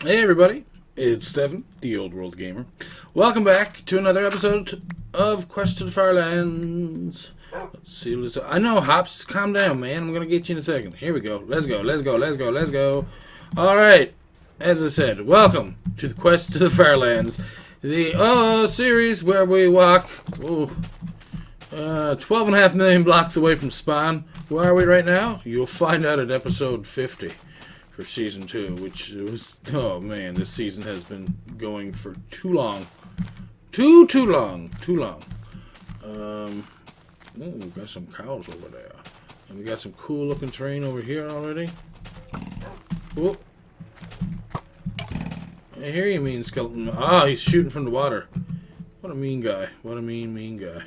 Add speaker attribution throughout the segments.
Speaker 1: Hey everybody, it's Stefan, the Old World Gamer. Welcome back to another episode of Quest to the Farlands. Let's see, I know, Hops, calm down, man. I'm gonna get you in a second. Here we go. Let's go. Alright, as I said, welcome to the Quest to the Farlands. The series where we walk 12.5 million blocks away from spawn. Where are we right now? You'll find out at episode 50. For season 2, which was, oh man, this season has been going for too long. Too long. We've got some cows over there. And we got some cool looking terrain over here already. Oh. I hear you, mean skeleton. Ah, he's shooting from the water. What a mean guy. What a mean guy.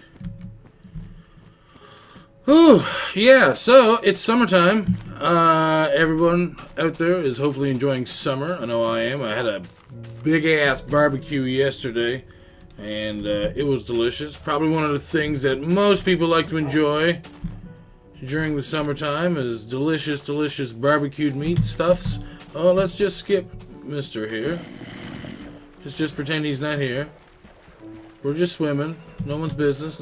Speaker 1: Whew, yeah, so it's summertime. Everyone out there is hopefully enjoying summer. I know I am. I had a big-ass barbecue yesterday, and it was delicious. Probably one of the things that most people like to enjoy during the summertime is delicious barbecued meat stuffs. Oh, let's just skip Mister here. Let's just pretend he's not here. We're just swimming. No one's business.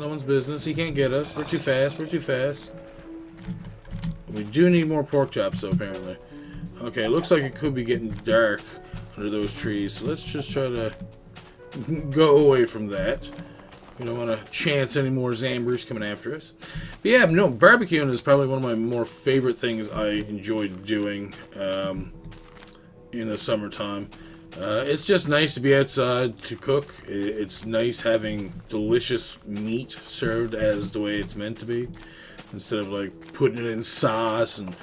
Speaker 1: He can't get us. We're too fast. We do need more pork chops, though, apparently. Okay, looks like it could be getting dark under those trees. So let's just try to go away from that. We don't want to chance any more Zambers coming after us. But yeah, no, barbecuing is probably one of my more favorite things I enjoy doing in the summertime. It's just nice to be outside to cook. It's nice having delicious meat served as the way it's meant to be, instead of like putting it in sauce and,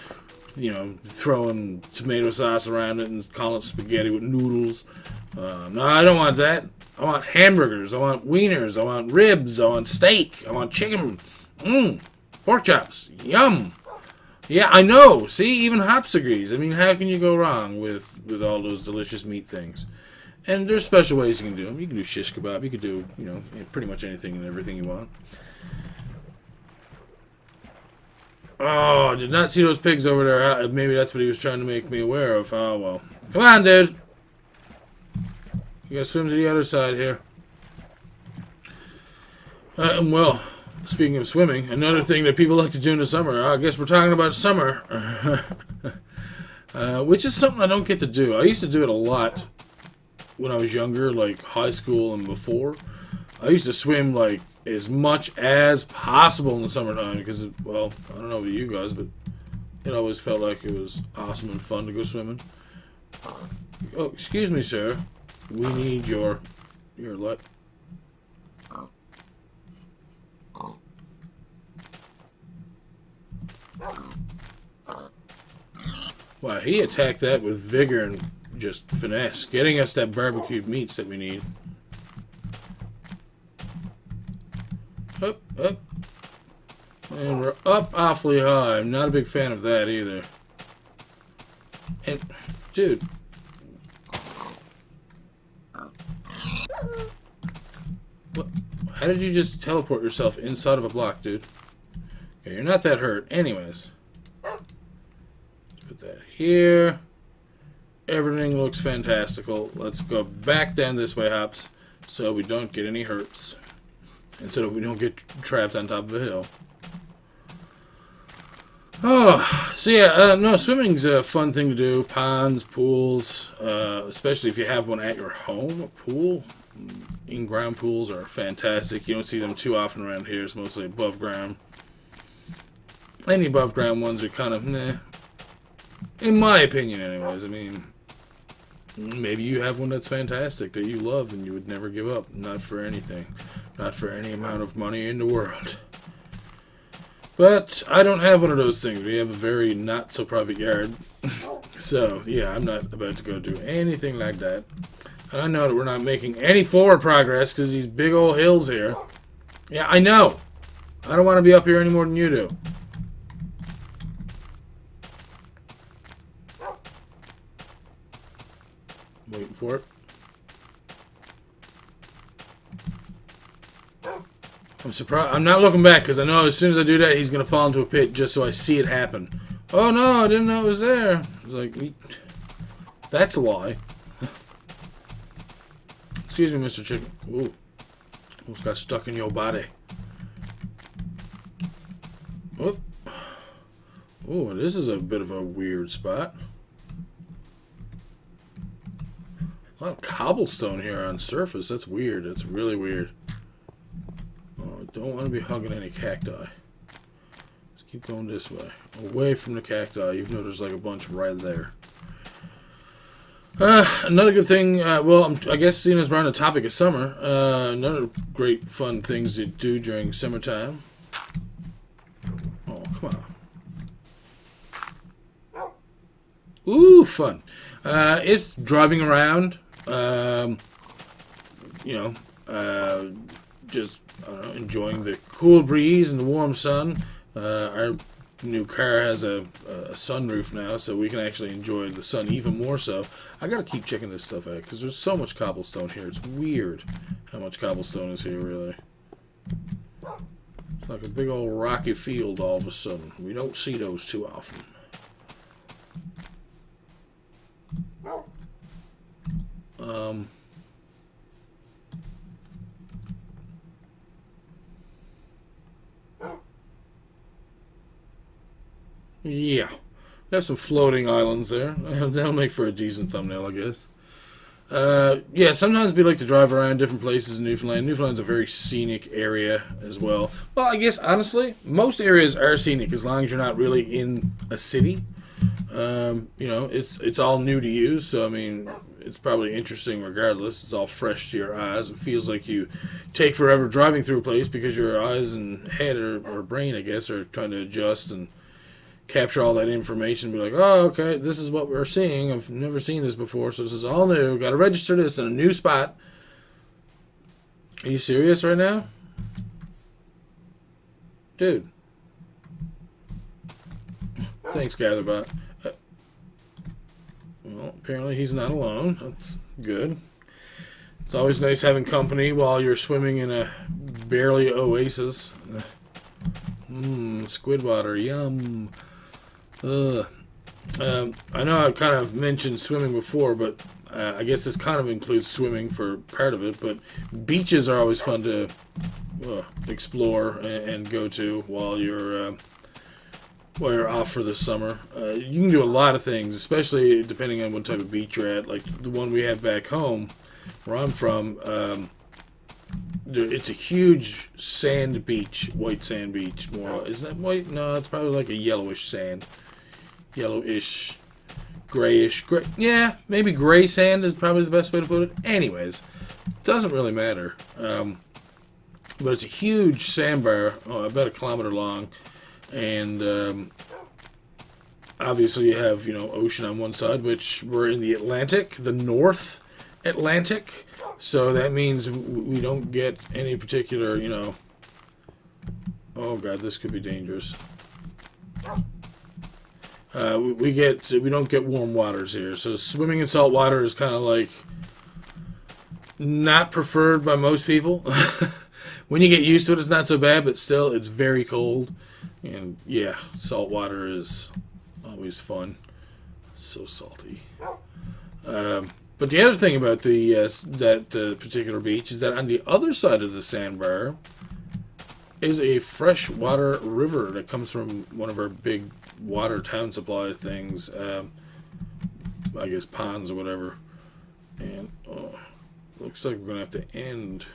Speaker 1: you know, throwing tomato sauce around it and calling it spaghetti with noodles. No, I don't want that. I want hamburgers. I want wieners. I want ribs. I want steak. I want chicken. Pork chops. Yum. Yeah, I know. See, even Hops agrees. I mean, how can you go wrong with all those delicious meat things? And there's special ways you can do them. You can do shish kebab. You can do, you know, pretty much anything and everything you want. Oh, I did not see those pigs over there. Maybe that's what he was trying to make me aware of. Oh, well. Come on, dude. You gotta swim to the other side here. Well, speaking of swimming, another thing that people like to do in the summer, I guess we're talking about summer, which is something I don't get to do. I used to do it a lot when I was younger, like high school and before. I used to swim like as much as possible in the summertime because, well, I don't know about you guys, but it always felt like it was awesome and fun to go swimming. Oh, excuse me, sir. We need your light. Wow, he attacked that with vigor and just finesse, getting us that barbecued meats that we need. Up. And we're up awfully high. I'm not a big fan of that either. And, dude. What? How did you just teleport yourself inside of a block, dude? Okay, you're not that hurt. Anyways. Put that here. Everything looks fantastical. Let's go back down this way, Hops, so we don't get any hurts. And so that we don't get trapped on top of a hill. Oh, so yeah, no, swimming's a fun thing to do. Ponds, pools, especially if you have one at your home. A pool. In-ground pools are fantastic. You don't see them too often around here. It's mostly above ground. Any above ground ones are kind of meh. In my opinion, anyways. I mean, maybe you have one that's fantastic, that you love, and you would never give up. Not for anything. Not for any amount of money in the world. But I don't have one of those things. We have a very not-so-private yard. So, yeah, I'm not about to go do anything like that. And I know that we're not making any forward progress because these big old hills here. Yeah, I know. I don't want to be up here any more than you do. Waiting for it. I'm surprised. I'm not looking back because I know as soon as I do that, he's going to fall into a pit just so I see it happen. Oh no, I didn't know it was there. I was like, that's a lie. Excuse me, Mr. Chicken. Ooh. Almost got stuck in your body. Whoop. Ooh, this is a bit of a weird spot. A lot of cobblestone here on surface. That's weird. That's really weird. Oh, I don't want to be hugging any cacti. Let's keep going this way. Away from the cacti. You've noticed like a bunch right there. Another good thing, well, I guess seeing as we're on the topic of summer, another great fun things to do during summertime. Oh, come on. Ooh, fun. It's driving around, just enjoying the cool breeze and the warm sun. Our new car has a sunroof now, so we can actually enjoy the sun even more so. I gotta keep checking this stuff out, because there's so much cobblestone here. It's weird how much cobblestone is here, really. It's like a big old rocky field all of a sudden. We don't see those too often. Yeah. We have some floating islands there. That'll make for a decent thumbnail, I guess. Yeah, sometimes we like to drive around different places in Newfoundland. Newfoundland's a very scenic area as well. Well, I guess, honestly, most areas are scenic as long as you're not really in a city. It's all new to you, so, I mean, it's probably interesting regardless. It's all fresh to your eyes. It feels like you take forever driving through a place because your eyes and head or brain, I guess, are trying to adjust and capture all that information, be like, oh, okay, this is what we're seeing. I've never seen this before, so this is all new. Got to register this in a new spot. Are you serious right now? Dude. Thanks, Gatherbot. Well, apparently he's not alone. That's good. It's always nice having company while you're swimming in a barely oasis. Squid water, yum. I know I kind of mentioned swimming before, but I guess this kind of includes swimming for part of it. But beaches are always fun to explore and go to while you're off for the summer. You can do a lot of things, especially depending on what type of beach you're at. Like the one we have back home, where I'm from. It's a huge sand beach, white sand beach. More, is that white? No, it's probably like a yellowish sand, yellowish, grayish. Yeah, maybe gray sand is probably the best way to put it. Anyways, doesn't really matter. But it's a huge sandbar, about 1 kilometer long, and obviously you have ocean on one side, which we're in the Atlantic, the North Atlantic. So that means we don't get any particular, oh god, this could be dangerous. We don't get warm waters here. So swimming in salt water is kind of like not preferred by most people. When you get used to it, it's not so bad, but still, it's very cold. And yeah, salt water is always fun. So salty. But the other thing about that particular beach is that on the other side of the sandbar is a freshwater river that comes from one of our big water town supply things. I guess ponds or whatever. And looks like we're going to have to end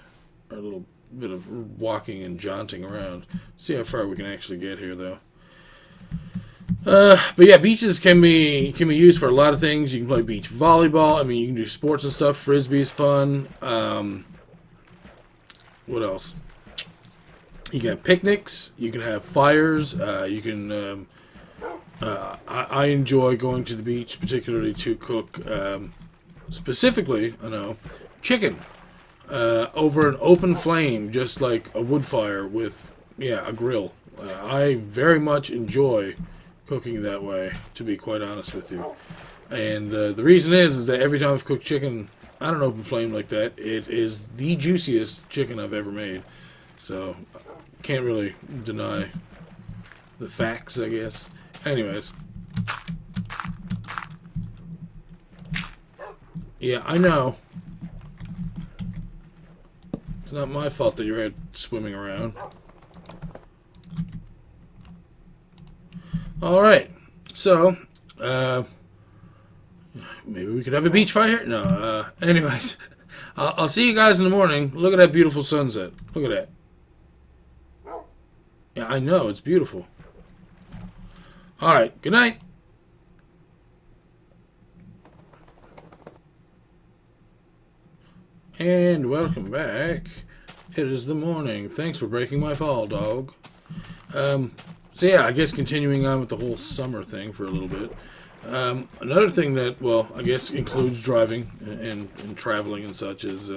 Speaker 1: our little bit of walking and jaunting around. See how far we can actually get here, though. But yeah, beaches can be used for a lot of things. You can play beach volleyball. I mean, you can do sports and stuff. Frisbee's fun. What else? You can have picnics. You can have fires. You can. I enjoy going to the beach, particularly to cook. Specifically, chicken over an open flame, just like a wood fire with a grill. I very much enjoy cooking that way, to be quite honest with you. And the reason is that every time I've cooked chicken on an open flame like that, it is the juiciest chicken I've ever made. So, can't really deny the facts, I guess. Anyways. Yeah, I know. It's not my fault that you're out swimming around. Alright. So, maybe we could have a beach fire? No, anyways. I'll see you guys in the morning. Look at that beautiful sunset. Look at that. Yeah, I know. It's beautiful. Alright. Good night. And welcome back. It is the morning. Thanks for breaking my fall, dog. So yeah, I guess continuing on with the whole summer thing for a little bit. Another thing that, well, I guess includes driving and traveling and such is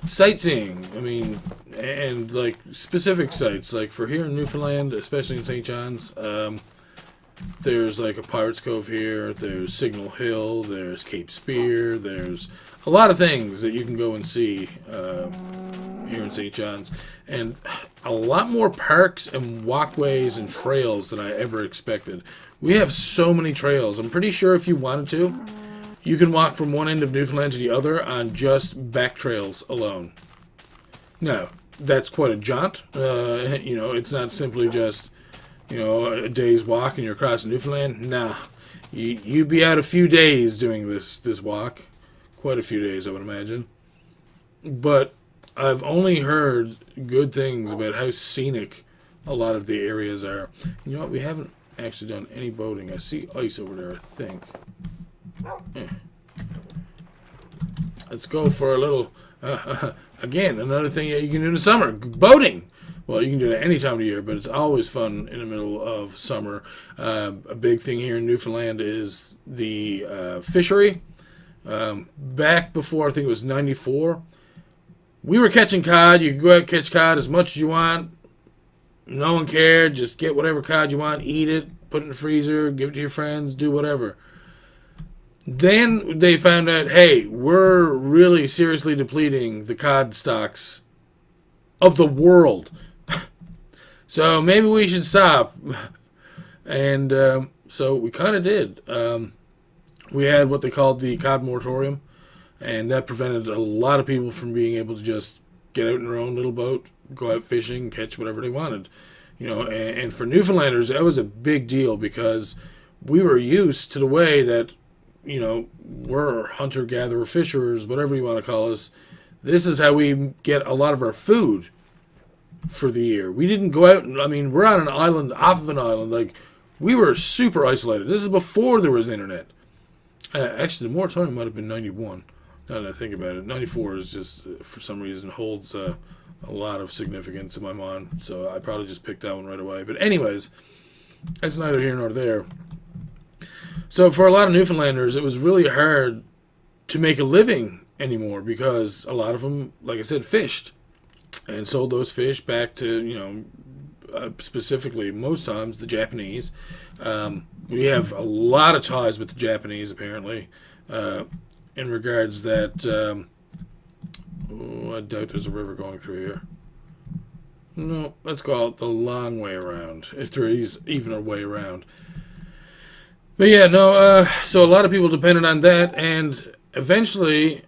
Speaker 1: sightseeing. I mean, and like specific sites. Like for here in Newfoundland, especially in St. John's, there's like a Pirates Cove here, there's Signal Hill, there's Cape Spear, there's a lot of things that you can go and see here in St. John's. And a lot more parks and walkways and trails than I ever expected. We have so many trails. I'm pretty sure if you wanted to, you can walk from one end of Newfoundland to the other on just back trails alone. Now, that's quite a jaunt. You know, it's not simply just, you know, a day's walk and you're across Newfoundland. Nah, you'd be out a few days doing this walk. Quite a few days, I would imagine. But I've only heard good things about how scenic a lot of the areas are. You know what? We haven't actually done any boating. I see ice over there, I think. Let's go for a little... again, another thing that you can do in the summer. Boating! Well, you can do that any time of the year, but it's always fun in the middle of summer. A big thing here in Newfoundland is the fishery. Back before, I think it was 94, we were catching cod. You could go out and catch cod as much as you want. No one cared. Just get whatever cod you want, eat it, put it in the freezer, give it to your friends, do whatever. Then they found out, hey, we're really seriously depleting the cod stocks of the world. So maybe we should stop. And so we kind of did. We had what they called the cod moratorium, and that prevented a lot of people from being able to just get out in their own little boat, go out fishing, catch whatever they wanted. You know, and for Newfoundlanders, that was a big deal because we were used to the way that, you know, we're hunter-gatherer, fisherers, whatever you want to call us. This is how we get a lot of our food for the year. We didn't go out, I mean, we're on an island, off of an island, like, we were super isolated. This is before there was internet. Actually, the moratorium might have been 91, now that I think about it. 94 is just, for some reason, holds a lot of significance in my mind, so I probably just picked that one right away. But anyways, that's neither here nor there. So for a lot of Newfoundlanders, it was really hard to make a living anymore because a lot of them, like I said, fished and sold those fish back to, you know, specifically, most times, the Japanese. We have a lot of ties with the Japanese, apparently, in regards that, I doubt there's a river going through here. No, let's call it the long way around, if there is even a way around. But yeah, no, so a lot of people depended on that, and eventually,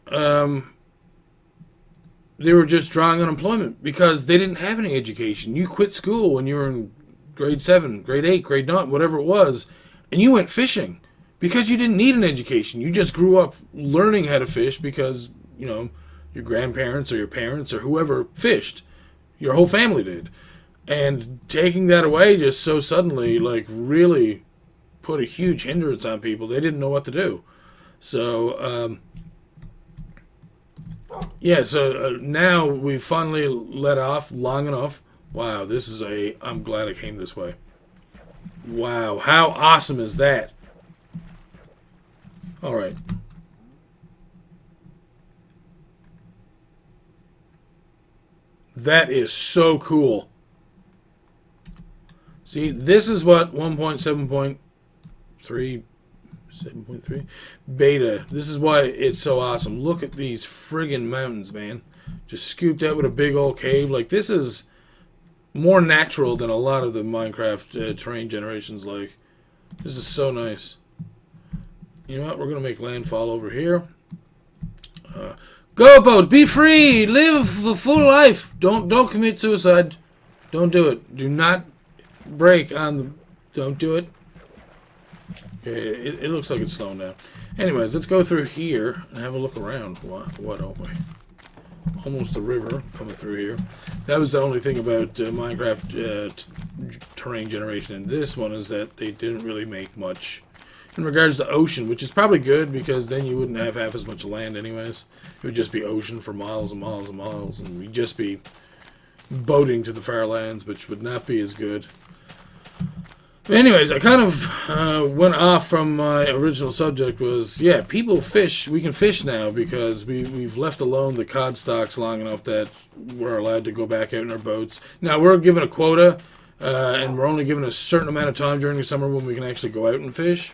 Speaker 1: they were just drawing unemployment because they didn't have any education. You quit school when you were in grade 7, grade 8, grade 9, whatever it was, and you went fishing because you didn't need an education. You just grew up learning how to fish because, you know, your grandparents or your parents or whoever fished. Your whole family did. And taking that away just so suddenly, like, really put a huge hindrance on people. They didn't know what to do. So, yeah, so now we finally let off long enough. Wow, this is I'm glad I came this way. Wow, how awesome is that? All right. That is so cool. See, this is what 7.3 beta. This is why it's so awesome. Look at these friggin' mountains, man. Just scooped out with a big old cave. Like, this is more natural than a lot of the Minecraft terrain generations like. This is so nice. You know what? We're going to make landfall over here. Go boat. Be free. Live a full life. Don't commit suicide. Don't do it. Do not brake on the... Don't do it. Okay, it looks like it's slowing down. Anyways, let's go through here and have a look around. What don't we? Almost the river coming through here. That was the only thing about Minecraft terrain generation in this one, is that they didn't really make much in regards to ocean, which is probably good, because then you wouldn't have half as much land anyways. It would just be ocean for miles and miles and miles, and we'd just be boating to the far lands, which would not be as good. But anyways, I kind of went off from my original subject. Was, yeah, people fish. We can fish now because we've left alone the cod stocks long enough that we're allowed to go back out in our boats. Now, we're given a quota, and we're only given a certain amount of time during the summer when we can actually go out and fish.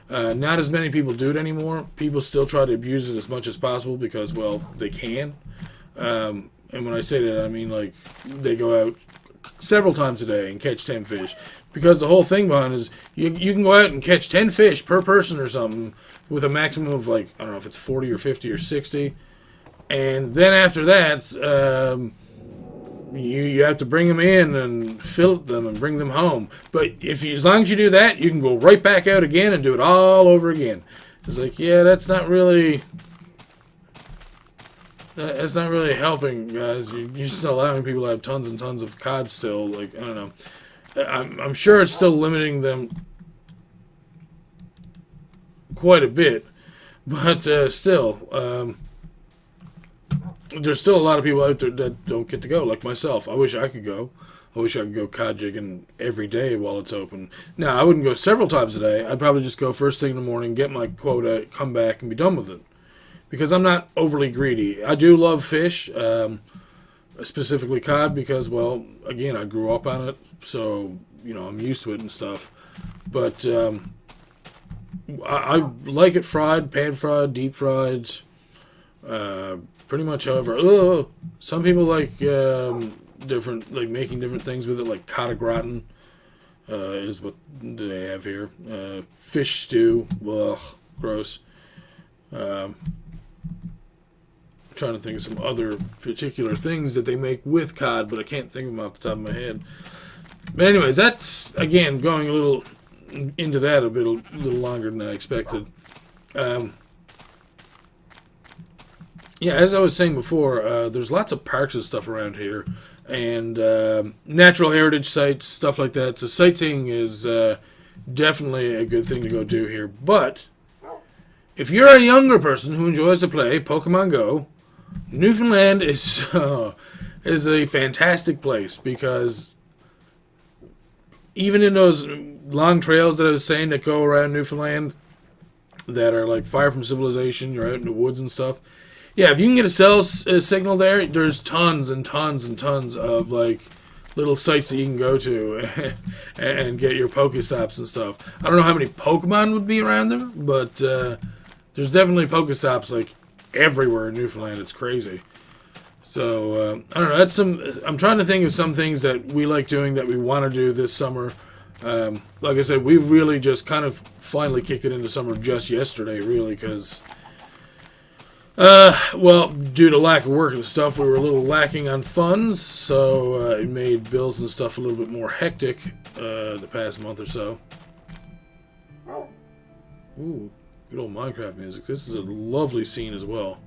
Speaker 1: Not as many people do it anymore. People still try to abuse it as much as possible because, well, they can. And when I say that, I mean, like, they go out several times a day and catch 10 fish. Because the whole thing behind is you can go out and catch 10 fish per person or something with a maximum of, like, I don't know if it's 40 or 50 or 60. And then after that, you have to bring them in and fillet them and bring them home. But as long as you do that, you can go right back out again and do it all over again. It's like, yeah, that's not really helping, guys. You're just allowing people to have tons and tons of cod still. Like, I don't know. I'm sure it's still limiting them quite a bit, but still, there's still a lot of people out there that don't get to go, like myself. I wish I could go. I wish I could go cod jigging every day while it's open. Now, I wouldn't go several times a day. I'd probably just go first thing in the morning, get my quota, come back, and be done with it. Because I'm not overly greedy. I do love fish, specifically cod, because, well, again, I grew up on it, so, you know, I'm used to it and stuff. But I like it fried, pan fried, deep fried, pretty much however. Some people like different, like making different things with it, like cod au gratin is what they have here. Fish stew, ugh, gross. I'm trying to think of some other particular things that they make with cod, but I can't think of them off the top of my head. But anyways, that's, again, going a little into that a little longer than I expected. Yeah, as I was saying before, there's lots of parks and stuff around here, and natural heritage sites, stuff like that. So sightseeing is definitely a good thing to go do here. But if you're a younger person who enjoys to play Pokemon Go, Newfoundland is a fantastic place, because even in those long trails that I was saying that go around Newfoundland that are like far from civilization, you're out in the woods and stuff. Yeah, if you can get a cell signal there, there's tons and tons and tons of like little sites that you can go to and get your Pokestops and stuff. I don't know how many Pokemon would be around there, but there's definitely Pokestops like everywhere in Newfoundland. It's crazy. So I don't know. That's I'm trying to think of some things that we like doing that we want to do this summer. Like I said, we've really just kind of finally kicked it into summer just yesterday, really, because well, due to lack of work and stuff, we were a little lacking on funds, so it made bills and stuff a little bit more hectic the past month or so. Ooh, good old Minecraft music. This is a lovely scene as well.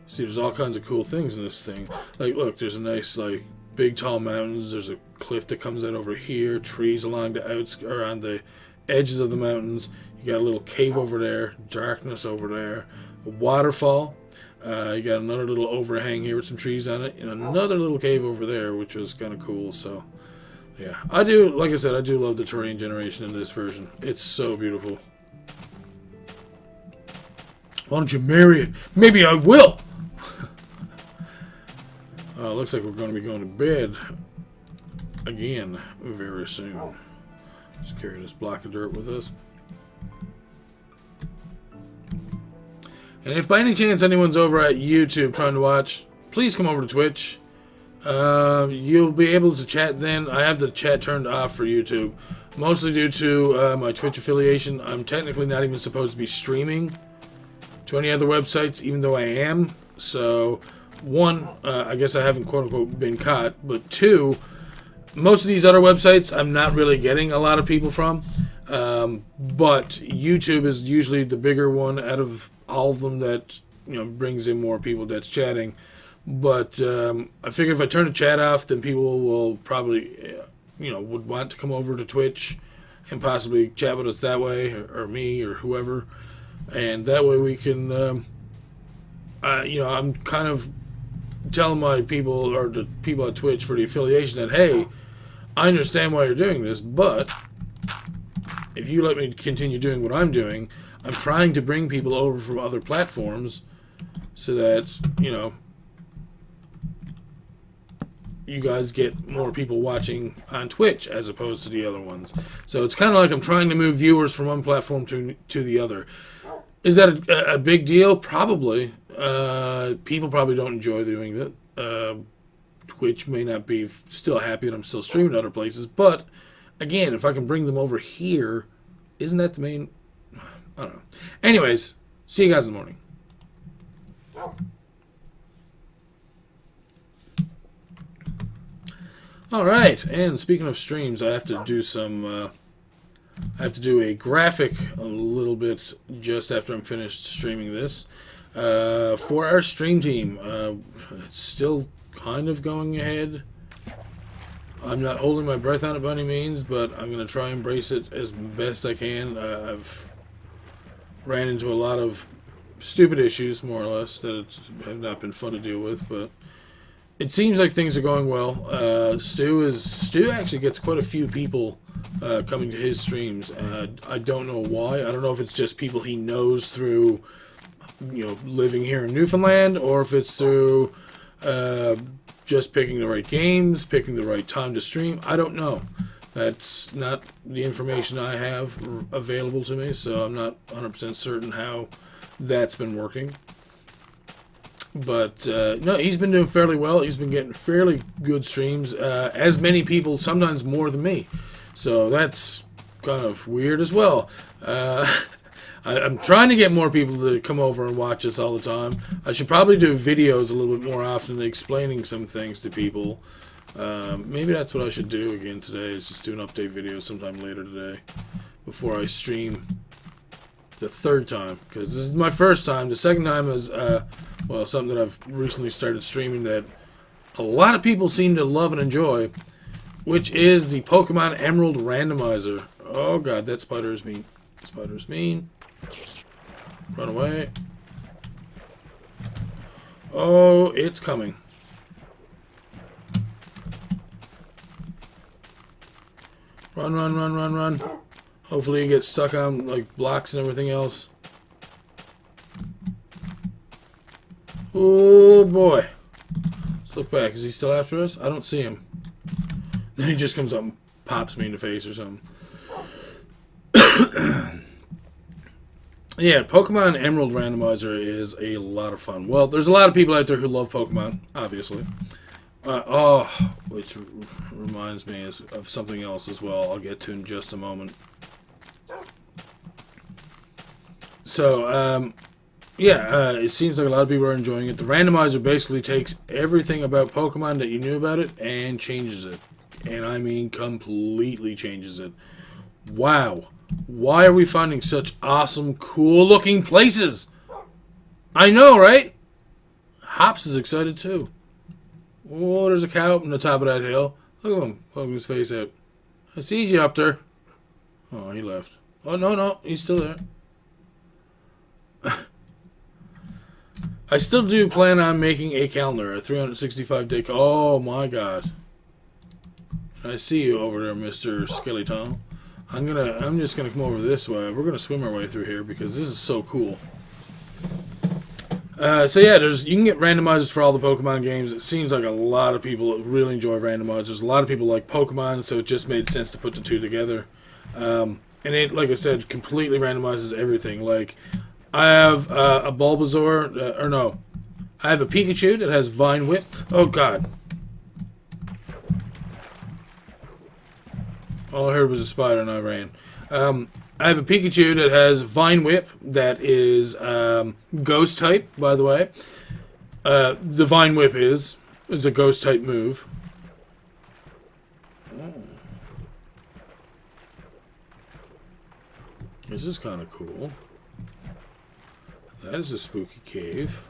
Speaker 1: See, there's all kinds of cool things in this thing. Like, look, there's a nice, like, big tall mountains. There's a cliff that comes out over here. Trees along the or on the edges of the mountains. You got a little cave over there. Darkness over there. A waterfall. You got another little overhang here with some trees on it, and another little cave over there, which was kind of cool. So, yeah, I do. Like I said, I do love the terrain generation in this version. It's so beautiful. Why don't you marry it? Maybe I will. Looks like we're going to be going to bed again very soon. Just carry this block of dirt with us. And if by any chance anyone's over at YouTube trying to watch, please come over to Twitch. You'll be able to chat then. I have the chat turned off for YouTube, mostly due to my Twitch affiliation. I'm technically not even supposed to be streaming to any other websites, even though I am. So, one, I guess I haven't quote-unquote been caught, but two, most of these other websites I'm not really getting a lot of people from, but YouTube is usually the bigger one out of all of them that, you know, brings in more people that's chatting. But I figure if I turn the chat off, then people will probably, you know, would want to come over to Twitch and possibly chat with us that way, or me, or whoever. And that way we can, you know, I'm kind of telling my people, or the people at Twitch for the affiliation, that, hey, I understand why you're doing this, but if you let me continue doing what I'm doing, I'm trying to bring people over from other platforms so that, you know, you guys get more people watching on Twitch as opposed to the other ones. So it's kind of like I'm trying to move viewers from one platform to the other. Is that a big deal? Probably. People probably don't enjoy doing that. Twitch may not be still happy that I'm still streaming other places, but again, if I can bring them over here, isn't that the main? I don't know. Anyways, see you guys in the morning. All right, and speaking of streams, I have to do some. I have to do a graphic a little bit just after I'm finished streaming this for our stream team. It's still kind of going ahead. I'm not holding my breath on it by any means, but I'm going to try and embrace it as best I can. I've ran into a lot of stupid issues, more or less, that have not been fun to deal with, but it seems like things are going well. Stu actually gets quite a few people coming to his streams. I don't know why. I don't know if it's just people he knows through, you know, living here in Newfoundland, or if it's through just picking the right games, picking the right time to stream. I don't know. That's not the information I have available to me, so I'm not 100% certain how that's been working. But no, he's been doing fairly well. He's been getting fairly good streams, as many people, sometimes more than me. So that's kind of weird as well. I'm trying to get more people to come over and watch us all the time. I should probably do videos a little bit more often, explaining some things to people. Maybe that's what I should do again today, is just do an update video sometime later today before I stream the third time, because this is my first time. The second time is well, something that I've recently started streaming that a lot of people seem to love and enjoy, which is the Pokemon Emerald Randomizer. Oh god, that spider is mean. Spider's mean. Run away. Oh, it's coming. Run, run, run, run, run. Hopefully you get stuck on like blocks and everything else. Oh boy. Let's look back. Is he still after us? I don't see him. Then he just comes up and pops me in the face or something. Yeah, Pokemon Emerald Randomizer is a lot of fun. Well, there's a lot of people out there who love Pokemon, obviously. Which reminds me of something else as well I'll get to in just a moment. So, yeah, it seems like a lot of people are enjoying it. The randomizer basically takes everything about Pokemon that you knew about it and changes it. And I mean completely changes it. Wow. Why are we finding such awesome, cool-looking places? I know, right? Hops is excited, too. Oh, there's a cow up on the top of that hill. Look at him, poking his face out. I see you up there. Oh, he left. Oh, no, he's still there. I still do plan on making a calendar, a 365-day. Oh my god! I see you over there, Mr. Skeleton. I'm just gonna come over this way. We're gonna swim our way through here because this is so cool. So yeah, you can get randomizers for all the Pokemon games. It seems like a lot of people really enjoy randomizers. A lot of people like Pokemon, so it just made sense to put the two together. And it, like I said, completely randomizes everything. Like, I have a Bulbasaur, I have a Pikachu that has Vine Whip. Oh god. All I heard was a spider and I ran. I have a Pikachu that has Vine Whip that is Ghost type, by the way. The Vine Whip is a Ghost type move. Oh. This is kind of cool. That is a spooky cave.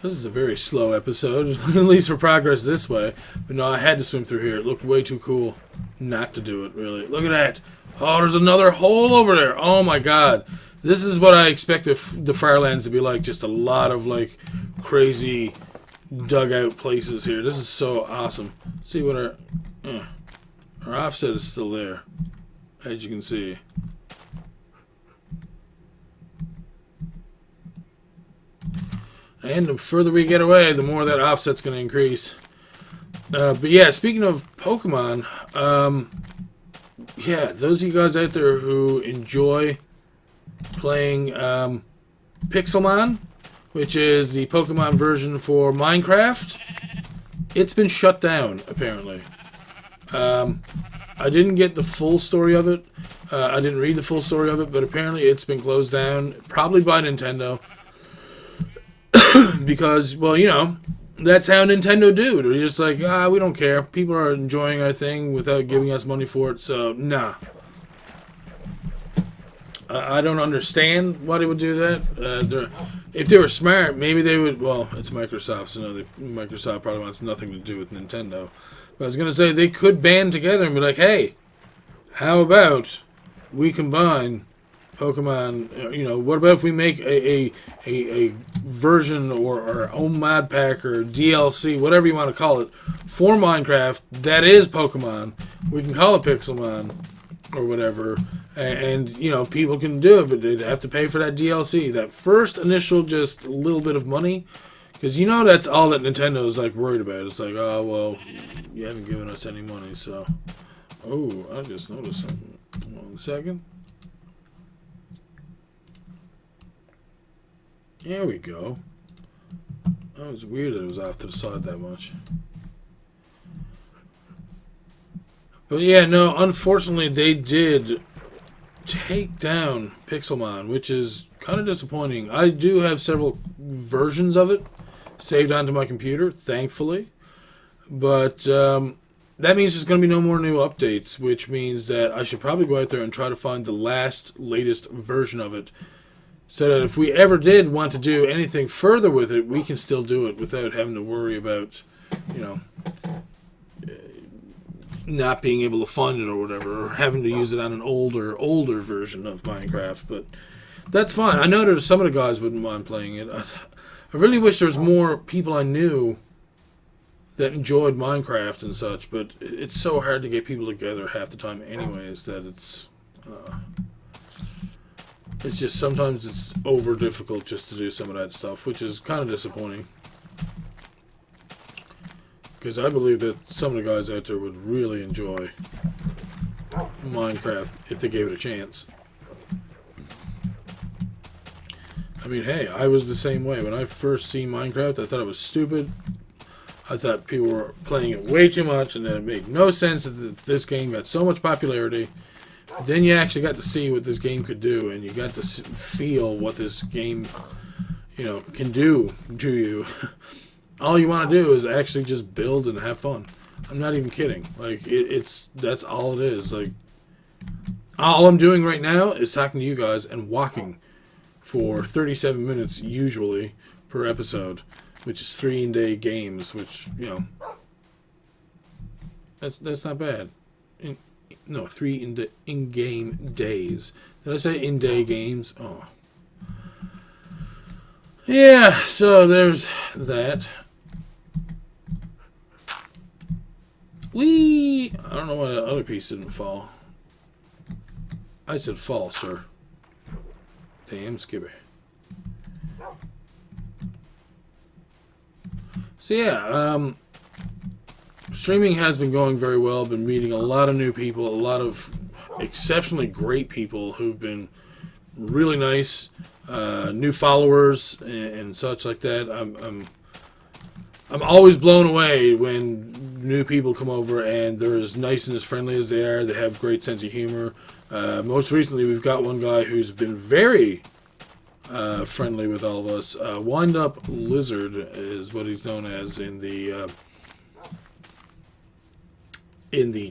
Speaker 1: This is a very slow episode, at least for progress this way. But no, I had to swim through here. It looked way too cool not to do it, really. Look at that. Oh, there's another hole over there. Oh, my God. This is what I expect the Firelands to be like. Just a lot of, like, crazy dugout places here. This is so awesome. See what our offset is still there, as you can see. And the further we get away, the more that offset's going to increase. But yeah, speaking of Pokemon, yeah, those of you guys out there who enjoy playing Pixelmon, which is the Pokemon version for Minecraft, it's been shut down, apparently. I didn't get the full story of it. I didn't read the full story of it, but apparently it's been closed down, probably by Nintendo. Because, well, you know, that's how Nintendo do. They're just like, we don't care. People are enjoying our thing without giving us money for it, so, nah. I don't understand why they would do that. If they were smart, maybe they would, well, it's Microsoft, so Microsoft probably wants nothing to do with Nintendo. But I was going to say, they could band together and be like, hey, how about we combine Pokemon, you know, what about if we make a version or our own mod pack or DLC, whatever you want to call it, for Minecraft that is Pokemon. We can call it Pixelmon or whatever, and you know, people can do it, but they'd have to pay for that DLC, that first initial just little bit of money, because you know that's all that Nintendo's like worried about. It's like, oh well, you haven't given us any money, so. Oh, I just noticed something. 1 second. There we go. That was weird that it was off to the side that much. But yeah, no, unfortunately they did take down Pixelmon, which is kind of disappointing. I do have several versions of it saved onto my computer, thankfully. But that means there's going to be no more new updates, which means that I should probably go out there and try to find the latest version of it, so that if we ever did want to do anything further with it, we can still do it without having to worry about, you know, not being able to find it or whatever, or having to use it on an older version of Minecraft. But that's fine. I know there's some of the guys wouldn't mind playing it. I really wish there was more people I knew that enjoyed Minecraft and such, but it's so hard to get people together half the time anyways that it's just sometimes it's over difficult just to do some of that stuff, which is kind of disappointing. Because I believe that some of the guys out there would really enjoy Minecraft if they gave it a chance. I mean, hey, I was the same way. When I first seen Minecraft, I thought it was stupid. I thought people were playing it way too much, and that it made no sense that this game got so much popularity. Then you actually got to see what this game could do, and you got to feel what this game, you know, can do to you. All you want to do is actually just build and have fun. I'm not even kidding. Like, that's all it is. Like, all I'm doing right now is talking to you guys and walking for 37 minutes usually per episode, which is 3 in-day games, which, you know, that's not bad. No, 3 in-game days. Did I say in-day games? Oh. Yeah, so there's that. I don't know why that other piece didn't fall. I said fall, sir. Damn, Skibber. So yeah, streaming has been going very well. Been meeting a lot of new people, a lot of exceptionally great people who've been really nice, new followers and such like that. I'm always blown away when new people come over, and they're as nice and as friendly as they are. They have great sense of humor. Most recently, we've got one guy who's been very friendly with all of us. Wind Up Lizard is what he's known as in the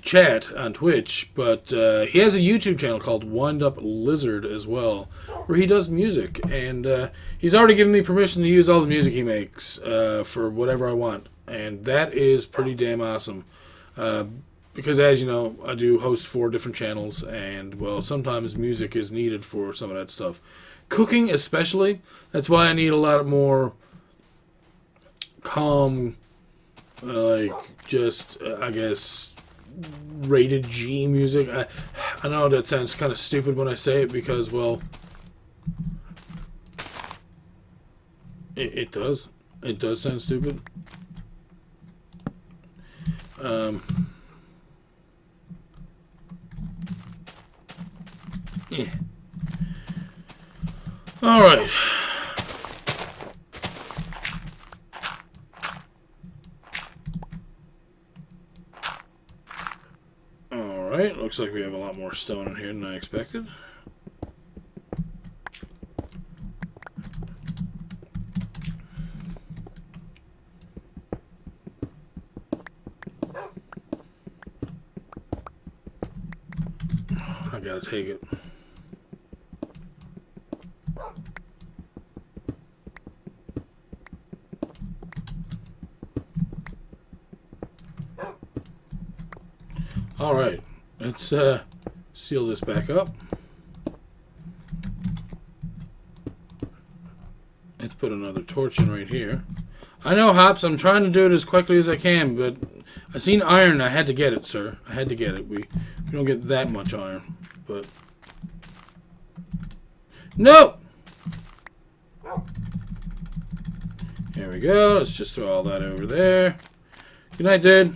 Speaker 1: chat on Twitch, but he has a YouTube channel called Wind Up Lizard as well, where he does music, and he's already given me permission to use all the music he makes for whatever I want, and that is pretty damn awesome. Because as you know, I do host 4 different channels, and well, sometimes music is needed for some of that stuff. Cooking especially, that's why I need a lot more calm, I guess, rated G music. I know that sounds kind of stupid when I say it because, well, it does. It does sound stupid. Yeah. All right. Alright, looks like we have a lot more stone in here than I expected. I gotta take it. Alright, let's seal this back up. Let's put another torch in right here. I know, Hops, I'm trying to do it as quickly as I can, but I seen iron. I had to get it, sir. I had to get it. We don't get that much iron, but... No! There we go. Let's just throw all that over there. Good night, dude.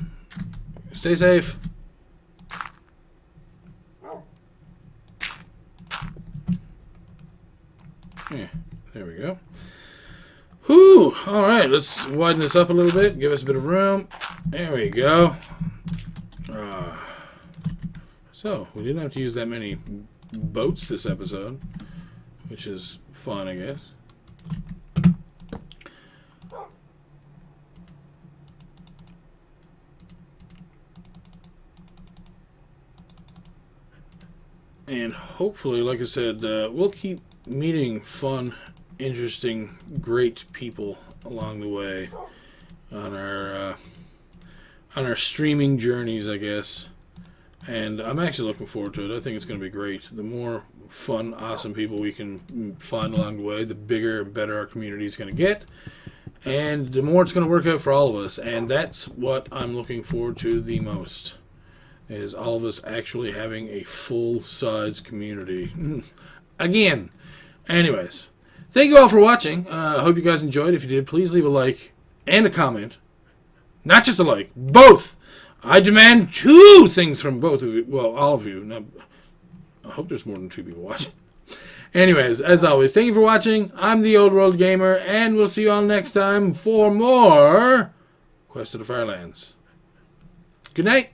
Speaker 1: Stay safe. Yeah, there we go. Whew! Alright, let's widen this up a little bit. Give us a bit of room. There we go. So, we didn't have to use that many boats this episode, which is fun, I guess. And hopefully, like I said, we'll keep meeting fun, interesting, great people along the way on our streaming journeys, I guess. And I'm actually looking forward to it. I think it's going to be great. The more fun, awesome people we can find along the way, the bigger and better our community is going to get. And the more it's going to work out for all of us. And that's what I'm looking forward to the most, is all of us actually having a full-size community. Again. Anyways, thank you all for watching. I hope you guys enjoyed. If you did, please leave a like and a comment. Not just a like, both. I demand 2 things from both of you. Well, all of you. Now, I hope there's more than 2 people watching. Anyways, as always, thank you for watching. I'm the Old World Gamer, and we'll see you all next time for more Quest of the Firelands. Good night.